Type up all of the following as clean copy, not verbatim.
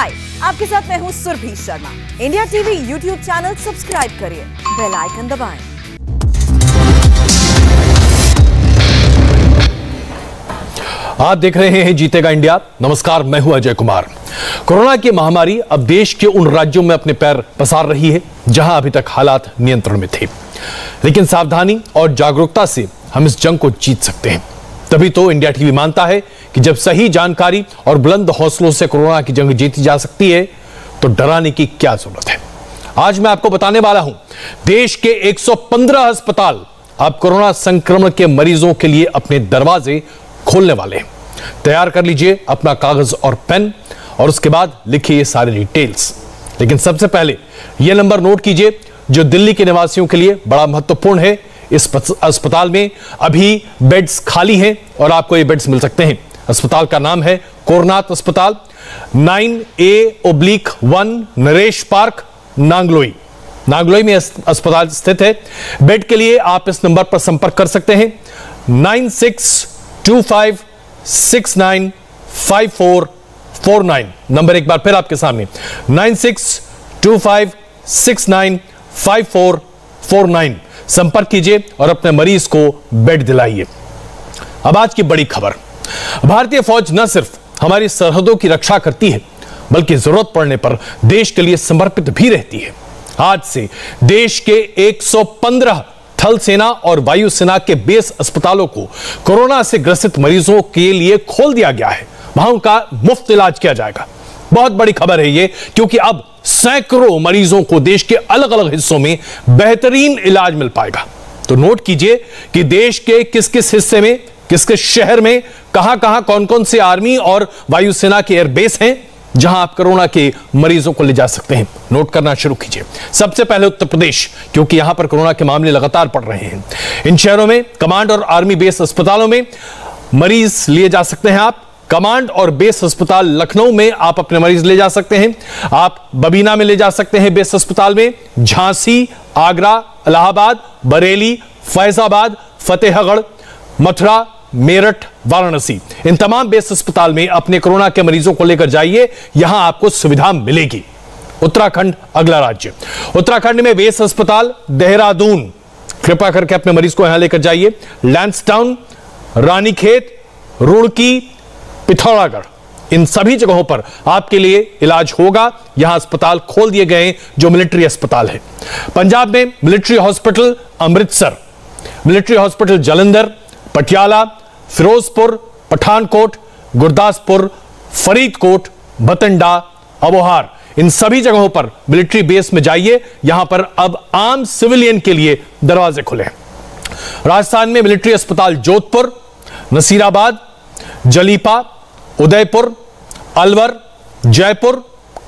हाय, आपके साथ मैं हूं Surabhi Sharma. India TV YouTube channel subscribe करिए, बेल आइकन दबाएं। आप देख रहे हैं जीतेगा इंडिया। नमस्कार, मैं हूं अजय कुमार। कोरोना की महामारी अब देश के उन राज्यों में अपने पैर पसार रही है जहां अभी तक हालात नियंत्रण में थे, लेकिन सावधानी और जागरूकता से हम इस जंग को जीत सकते हैं। तभी तो इंडिया टीवी मानता है कि जब सही जानकारी और बुलंद हौसलों से कोरोना की जंग जीती जा सकती है तो डराने की क्या जरूरत है। आज मैं आपको बताने वाला हूं, देश के 115 अस्पताल अब कोरोना संक्रमण के मरीजों के लिए अपने दरवाजे खोलने वाले हैं। तैयार कर लीजिए अपना कागज और पेन और उसके बाद लिखिए ये सारे डिटेल्स। लेकिन सबसे पहले यह नंबर नोट कीजिए जो दिल्ली के निवासियों के लिए बड़ा महत्वपूर्ण है। इस अस्पताल में अभी बेड्स खाली हैं और आपको ये बेड्स मिल सकते हैं। अस्पताल का नाम है कोरनाथ अस्पताल, 9A/1 नरेश पार्क, नांगलोई। नांगलोई में अस्पताल स्थित है। बेड के लिए आप इस नंबर पर संपर्क कर सकते हैं 9625695449। नंबर एक बार फिर आपके सामने 9625695449। संपर्क कीजिए और अपने मरीज को बेड दिलाइए। अब आज की बड़ी खबर, भारतीय फौज न सिर्फ हमारी सरहदों की रक्षा करती है बल्कि जरूरत पड़ने पर देश के लिए समर्पित भी रहती है। आज से देश के 115 थल सेना और वायु सेना के बेस अस्पतालों को कोरोना से ग्रसित मरीजों के लिए खोल दिया गया है। वहां उनका मुफ्त इलाज किया जाएगा। बहुत बड़ी खबर है ये, क्योंकि अब सैकड़ों मरीजों को देश के अलग अलग हिस्सों में बेहतरीन इलाज मिल पाएगा। तो नोट कीजिए कि देश के किस किस हिस्से में, किस किस शहर में, कहां कहां कौन कौन से आर्मी और वायुसेना के एयरबेस हैं जहां आप कोरोना के मरीजों को ले जा सकते हैं। नोट करना शुरू कीजिए। सबसे पहले उत्तर प्रदेश, क्योंकि यहां पर कोरोना के मामले लगातार बढ़ रहे हैं। इन शहरों में कमांड और आर्मी बेस अस्पतालों में मरीज लिए जा सकते हैं। आप कमांड और बेस अस्पताल लखनऊ में आप अपने मरीज ले जा सकते हैं। आप बबीना में ले जा सकते हैं बेस अस्पताल में। झांसी, आगरा, इलाहाबाद, बरेली, फैजाबाद, फतेहगढ़, मथुरा, मेरठ, वाराणसी, इन तमाम बेस अस्पताल में अपने कोरोना के मरीजों को लेकर जाइए। यहां आपको सुविधा मिलेगी। उत्तराखंड अगला राज्य। उत्तराखंड में बेस अस्पताल देहरादून, कृपया करके अपने मरीज को यहां लेकर जाइए। लैंसडाउन, रानीखेत, रुड़की, पिथौरागढ़, इन सभी जगहों पर आपके लिए इलाज होगा। यहां अस्पताल खोल दिए गए हैं जो मिलिट्री अस्पताल है। पंजाब में military hospital Amritsar, military hospital Jalandhar, Patiala, Firozpur, Pathankot, Gurdaspur, Faridkot, Bathinda, Abohar, इन सभी जगहों पर मिलिट्री बेस में जाइए। यहां पर अब आम सिविलियन के लिए दरवाजे खुले हैं। राजस्थान में मिलिट्री अस्पताल जोधपुर, नसीराबाद, जलीपा, उदयपुर, अलवर, जयपुर,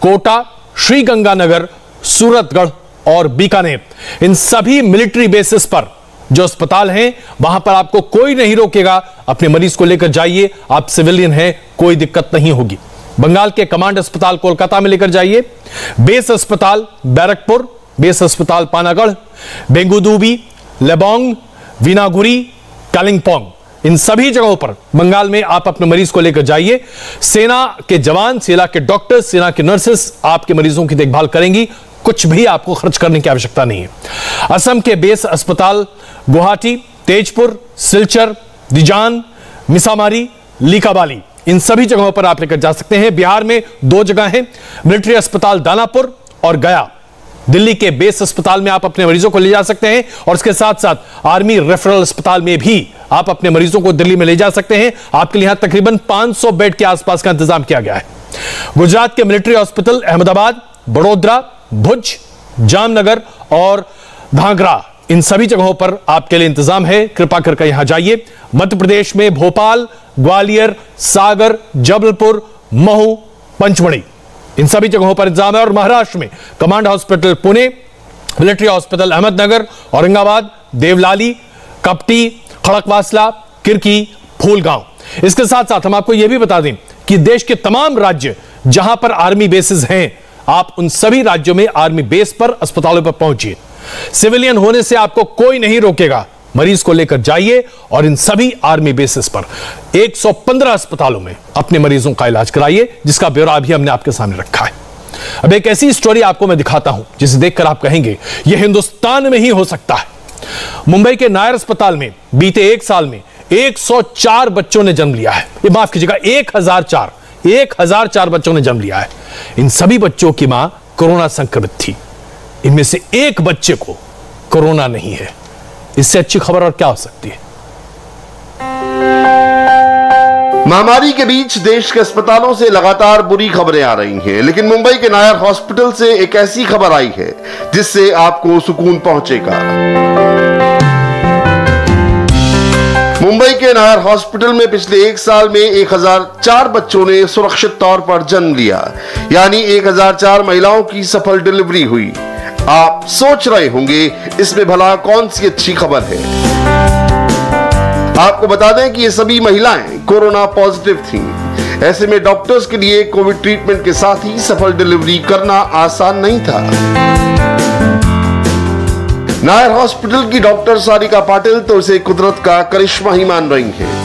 कोटा, श्रीगंगानगर, सूरतगढ़ और बीकानेर, इन सभी मिलिट्री बेसिस पर जो अस्पताल हैं वहां पर आपको कोई नहीं रोकेगा। अपने मरीज को लेकर जाइए। आप सिविलियन हैं, कोई दिक्कत नहीं होगी। बंगाल के कमांड अस्पताल कोलकाता में लेकर जाइए। बेस अस्पताल बैरकपुर, बेस अस्पताल पानागढ़, बेंगुदुबी, लेबोंग, वीनागुरी, कालिंपोंग, इन सभी जगहों पर बंगाल में आप अपने मरीज को लेकर जाइए। सेना के जवान, सेना के डॉक्टर्स, सेना के नर्सेस आपके मरीजों की देखभाल करेंगी। कुछ भी आपको खर्च करने की आवश्यकता नहीं है। असम के बेस अस्पताल गुवाहाटी, तेजपुर, सिलचर, दिजान, मिसामारी, लिकाबाली, इन सभी जगहों पर आप लेकर जा सकते हैं। बिहार में 2 जगह हैं, मिलिट्री अस्पताल दानापुर और गया। दिल्ली के बेस अस्पताल में आप अपने मरीजों को ले जा सकते हैं और इसके साथ साथ आर्मी रेफरल अस्पताल में भी आप अपने मरीजों को दिल्ली में ले जा सकते हैं। आपके लिए यहां तकरीबन 500 बेड के आसपास का इंतजाम किया गया है। गुजरात के मिलिट्री हॉस्पिटल अहमदाबाद, बड़ोदरा, भुज, जामनगर और धांगरा, इन सभी जगहों पर आपके लिए इंतजाम है। कृपा करके यहां जाइए। मध्य प्रदेश में भोपाल, ग्वालियर, सागर, जबलपुर, महू, पंचमढ़ी, इन सभी जगहों पर इंतजाम है। और महाराष्ट्र में command hospital Pune, military hospital Ahmednagar, Aurangabad, Deolali, Kamptee, Khadakwasla, किरकी, फूलगांव। इसके साथ साथ हम आपको यह भी बता दें कि देश के तमाम राज्य जहां पर आर्मी बेसिस हैं, आप उन सभी राज्यों में आर्मी बेस पर, अस्पतालों पर पहुंचिए। सिविलियन होने से आपको कोई नहीं रोकेगा। मरीज को लेकर जाइए और इन सभी आर्मी बेसिस पर 115 अस्पतालों में अपने मरीजों का इलाज कराइए, जिसका ब्यौरा अभी हमने आपके सामने रखा है। अब एक ऐसी स्टोरी आपको मैं दिखाता हूं जिसे देखकर आप कहेंगे यह हिंदुस्तान में ही हो सकता है। मुंबई के नायर अस्पताल में बीते एक साल में 104 बच्चों ने जन्म लिया है। ये माफ कीजिएगा 1004 बच्चों ने जन्म लिया है। इन सभी बच्चों की मां कोरोना संक्रमित थी। इनमें से एक बच्चे को कोरोना नहीं है। इससे अच्छी खबर और क्या हो सकती है। महामारी के बीच देश के अस्पतालों से लगातार बुरी खबरें आ रही हैं, लेकिन मुंबई के नायर हॉस्पिटल से एक ऐसी खबर आई है जिससे आपको सुकून पहुंचेगा। मुंबई के नायर हॉस्पिटल में पिछले एक साल में 1004 बच्चों ने सुरक्षित तौर पर जन्म लिया, यानी 1004 महिलाओं की सफल डिलीवरी हुई। आप सोच रहे होंगे इसमें भला कौन सी अच्छी खबर है। आपको बता दें कि ये सभी महिलाएं कोरोना पॉजिटिव थीं। ऐसे में डॉक्टर्स के लिए कोविड ट्रीटमेंट के साथ ही सफल डिलीवरी करना आसान नहीं था। नायर हॉस्पिटल की डॉक्टर सारिका पाटिल तो इसे कुदरत का करिश्मा ही मान रही हैं।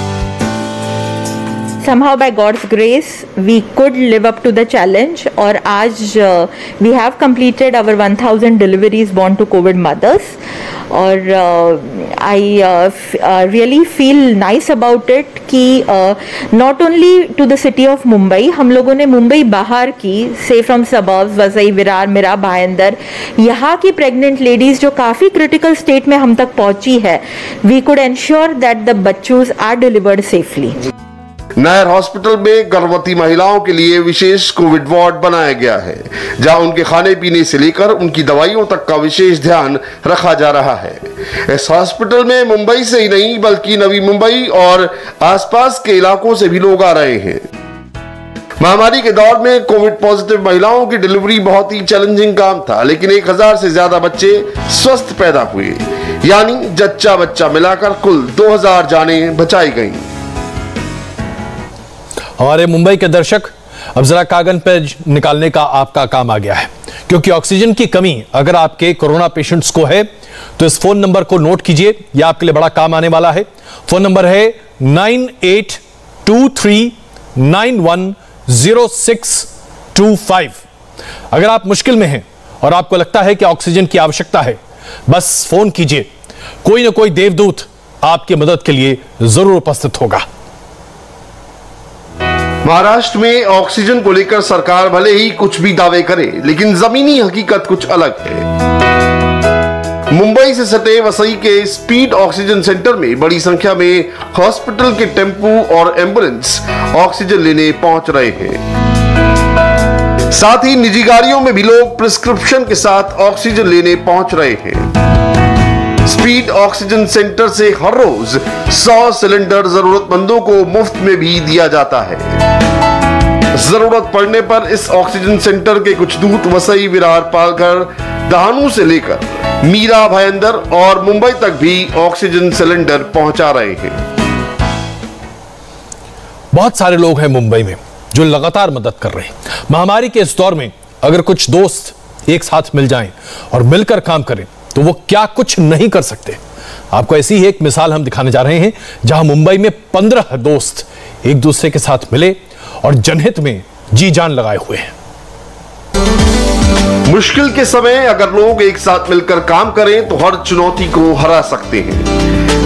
Somehow by God's grace we could live up to the challenge और आज we have completed our 1000 deliveries born to COVID mothers और I really feel nice about it कि not only to the city of Mumbai, हम लोगों ने मुंबई बाहर की say from suburbs Vasai, Virar, Mira, Bhayandar, यहाँ की pregnant ladies जो काफ़ी critical state में हम तक पहुँची है, we could ensure that the बच्चों are delivered safely। Nair hospital में गर्भवती महिलाओं के लिए विशेष कोविड वार्ड बनाया गया है, जहां उनके खाने पीने से लेकर उनकी दवाइयों तक का विशेष ध्यान रखा जा रहा है। इस हॉस्पिटल में मुंबई से ही नहीं बल्कि नवी मुंबई और आसपास के इलाकों से भी लोग आ रहे हैं। महामारी के दौर में कोविड पॉजिटिव महिलाओं की डिलीवरी बहुत ही चैलेंजिंग काम था, लेकिन 1000 से ज्यादा बच्चे स्वस्थ पैदा हुए, यानी जच्चा बच्चा मिलाकर कुल 2000 जानें बचाई गईं। हमारे मुंबई के दर्शक, अब जरा कागज पे निकालने का आपका काम आ गया है, क्योंकि ऑक्सीजन की कमी अगर आपके कोरोना पेशेंट्स को है तो इस फोन नंबर को नोट कीजिए, यह आपके लिए बड़ा काम आने वाला है। फोन नंबर है 9823910625। अगर आप मुश्किल में हैं और आपको लगता है कि ऑक्सीजन की आवश्यकता है, बस फोन कीजिए, कोई ना कोई देवदूत आपकी मदद के लिए जरूर उपस्थित होगा। महाराष्ट्र में ऑक्सीजन को लेकर सरकार भले ही कुछ भी दावे करे, लेकिन जमीनी हकीकत कुछ अलग है। मुंबई से सटे वसई के स्पीड ऑक्सीजन सेंटर में बड़ी संख्या में हॉस्पिटल के टेम्पू और एम्बुलेंस ऑक्सीजन लेने पहुंच रहे हैं। साथ ही निजी गाड़ियों में भी लोग प्रिस्क्रिप्शन के साथ ऑक्सीजन लेने पहुंच रहे हैं। स्पीड ऑक्सीजन सेंटर से हर रोज 100 सिलेंडर जरूरतमंदों को मुफ्त में भी दिया जाता है। जरूरत पड़ने पर इस ऑक्सीजन सेंटर के कुछ दूत वसई, विरार, पालघर, दहानू से लेकर मीरा, भायंदर और मुंबई तक भी ऑक्सीजन सिलेंडर पहुंचा रहे हैं। बहुत सारे लोग हैं मुंबई में जो लगातार मदद कर रहे हैं। महामारी के इस दौर में अगर कुछ दोस्त एक साथ मिल जाएं और मिलकर काम करें तो वो क्या कुछ नहीं कर सकते। आपको ऐसी ही एक मिसाल हम दिखाने जा रहे हैं, जहां मुंबई में 15 दोस्त एक दूसरे के साथ मिले और जनहित में जी जान लगाए हुए हैं। मुश्किल के समय अगर लोग एक साथ मिलकर काम करें तो हर चुनौती को हरा सकते हैं।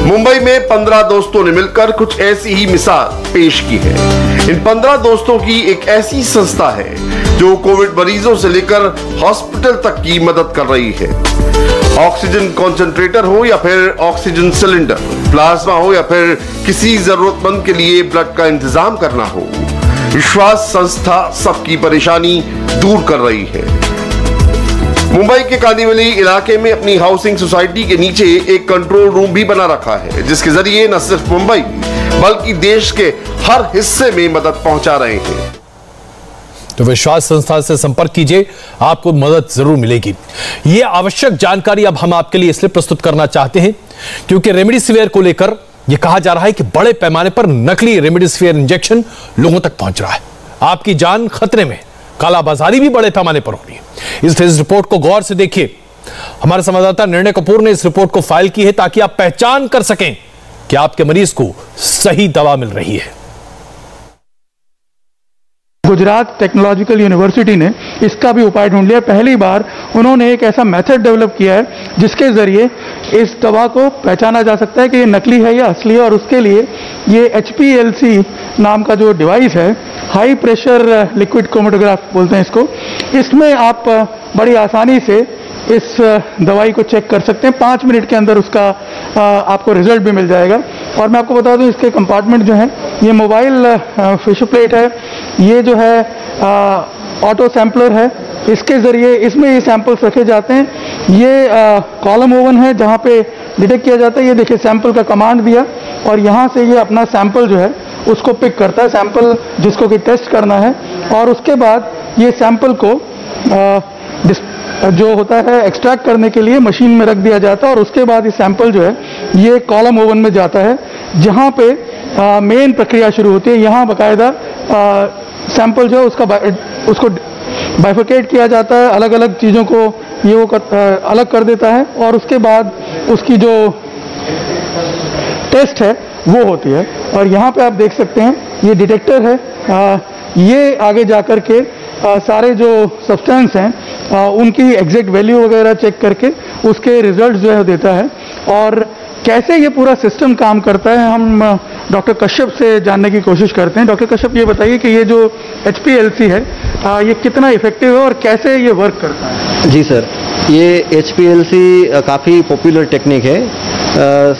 मुंबई में 15 दोस्तों ने मिलकर कुछ ऐसी ही मिसाल पेश की है। इन 15 दोस्तों की एक ऐसी संस्था है जो कोविड मरीजों से लेकर हॉस्पिटल तक की मदद कर रही है। ऑक्सीजन कॉन्सेंट्रेटर हो या फिर ऑक्सीजन सिलेंडर, प्लाज्मा हो या फिर किसी जरूरतमंद के लिए ब्लड का इंतजाम करना हो, विश्वास संस्था सबकी परेशानी दूर कर रही है। मुंबई के कांदिवली इलाके में अपनी हाउसिंग सोसाइटी के नीचे एक कंट्रोल रूम भी बना रखा है, जिसके जरिए न सिर्फ मुंबई बल्कि देश के हर हिस्से में मदद पहुंचा रहे हैं। तो विश्वास संस्था से संपर्क कीजिए, आपको मदद जरूर मिलेगी। यह आवश्यक जानकारी अब हम आपके लिए इसलिए प्रस्तुत करना चाहते हैं क्योंकि रेमडेसिविर को लेकर यह कहा जा रहा है कि बड़े पैमाने पर नकली रेमडेसिविर इंजेक्शन लोगों तक पहुंच रहा है। आपकी जान खतरे में, कालाबाजारी भी बड़े पैमाने पर हो रही है। इस रिपोर्ट को गौर से देखिए हमारे संवाददाता निर्णय कपूर ने इस रिपोर्ट को फाइल की है ताकि आप पहचान कर सकें कि आपके मरीज को सही दवा मिल रही है। गुजरात टेक्नोलॉजिकल यूनिवर्सिटी ने इसका भी उपाय ढूंढ लिया। पहली बार उन्होंने एक ऐसा मेथड डेवलप किया है जिसके जरिए इस दवा को पहचाना जा सकता है कि ये नकली है या असली है, और उसके लिए ये HPLC नाम का जो डिवाइस है, हाई प्रेशर लिक्विड क्रोमेटोग्राफ बोलते हैं इसको, इसमें आप बड़ी आसानी से इस दवाई को चेक कर सकते हैं। 5 मिनट के अंदर उसका आपको रिजल्ट भी मिल जाएगा। और मैं आपको बता दूं, इसके कंपार्टमेंट जो है, ये मोबाइल फिश प्लेट है, ये जो है ऑटो सैम्पलर है, इसके ज़रिए इसमें ये सैंपल्स रखे जाते हैं। ये कॉलम ओवन है जहाँ पे डिटेक्ट किया जाता है। ये देखिए सैंपल का कमांड दिया और यहाँ से ये अपना सैंपल जो है उसको पिक करता है, सैंपल जिसको कि टेस्ट करना है, और उसके बाद ये सैंपल को जो होता है एक्सट्रैक्ट करने के लिए मशीन में रख दिया जाता है, और उसके बाद ये सैंपल जो है ये कॉलम ओवन में जाता है जहाँ पे मेन प्रक्रिया शुरू होती है। यहाँ बाकायदा सैंपल जो है उसको बाइफरकेट किया जाता है, अलग अलग चीज़ों को ये अलग कर देता है, और उसके बाद उसकी जो टेस्ट है वो होती है। और यहाँ पे आप देख सकते हैं ये डिटेक्टर है, ये आगे जाकर के सारे जो सब्सटेंस हैं उनकी एग्जैक्ट वैल्यू वगैरह चेक करके उसके रिजल्ट जो है देता है। और कैसे ये पूरा सिस्टम काम करता है हम डॉक्टर कश्यप से जानने की कोशिश करते हैं। डॉक्टर कश्यप, ये बताइए कि ये जो HPLC है ये कितना इफेक्टिव है और कैसे ये वर्क करता है? जी सर, ये HPLC काफ़ी पॉपुलर टेक्निक है।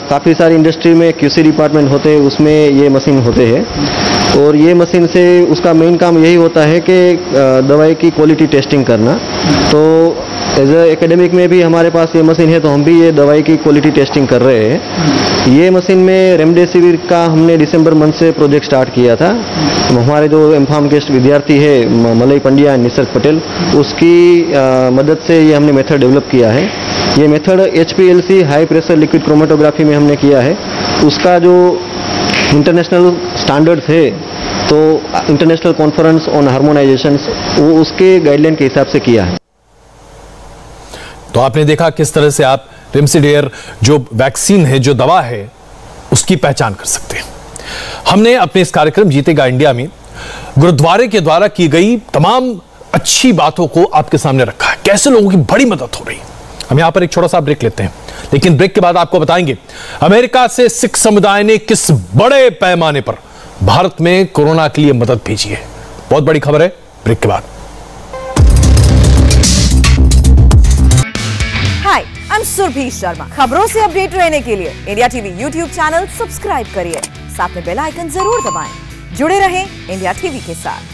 काफ़ी सारी इंडस्ट्री में QC डिपार्टमेंट होते हैं, उसमें ये मशीन होते हैं, और ये मशीन से उसका मेन काम यही होता है कि दवाई की क्वालिटी टेस्टिंग करना। तो एज ए एकेडमिक में भी हमारे पास ये मशीन है, तो हम भी ये दवाई की क्वालिटी टेस्टिंग कर रहे हैं। ये मशीन में रेमडेसिविर का हमने दिसंबर मंथ से प्रोजेक्ट स्टार्ट किया था। हमारे जो एमफार्म के विद्यार्थी है मलय पंड्या, निसर्ग पटेल, उसकी मदद से ये हमने मेथड डेवलप किया है। ये method HPLC high pressure liquid chromatography में हमने किया है। उसका जो इंटरनेशनल स्टैंडर्ड्स है, तो इंटरनेशनल कॉन्फ्रेंस ऑन हार्मोनाइजेशन, वो उसके गाइडलाइन के हिसाब से किया है। तो आपने देखा किस तरह से आप रेमडेसिविर जो वैक्सीन है, जो दवा है, उसकी पहचान कर सकते हैं। हमने अपने इस कार्यक्रम जीतेगा इंडिया में गुरुद्वारे के द्वारा की गई तमाम अच्छी बातों को आपके सामने रखा है, कैसे लोगों की बड़ी मदद हो रही है। हम यहां पर एक छोटा सा ब्रेक लेते हैं, लेकिन ब्रेक के बाद आपको बताएंगे अमेरिका से सिख समुदाय ने किस बड़े पैमाने पर भारत में कोरोना के लिए मदद भेजी है। बहुत बड़ी खबर है, ब्रेक के बाद। हाय, आई एम सुरभि शर्मा। खबरों से अपडेट रहने के लिए India TV YouTube channel subscribe करिए, साथ में बेल आइकन जरूर दबाएं। जुड़े रहें इंडिया टीवी के साथ।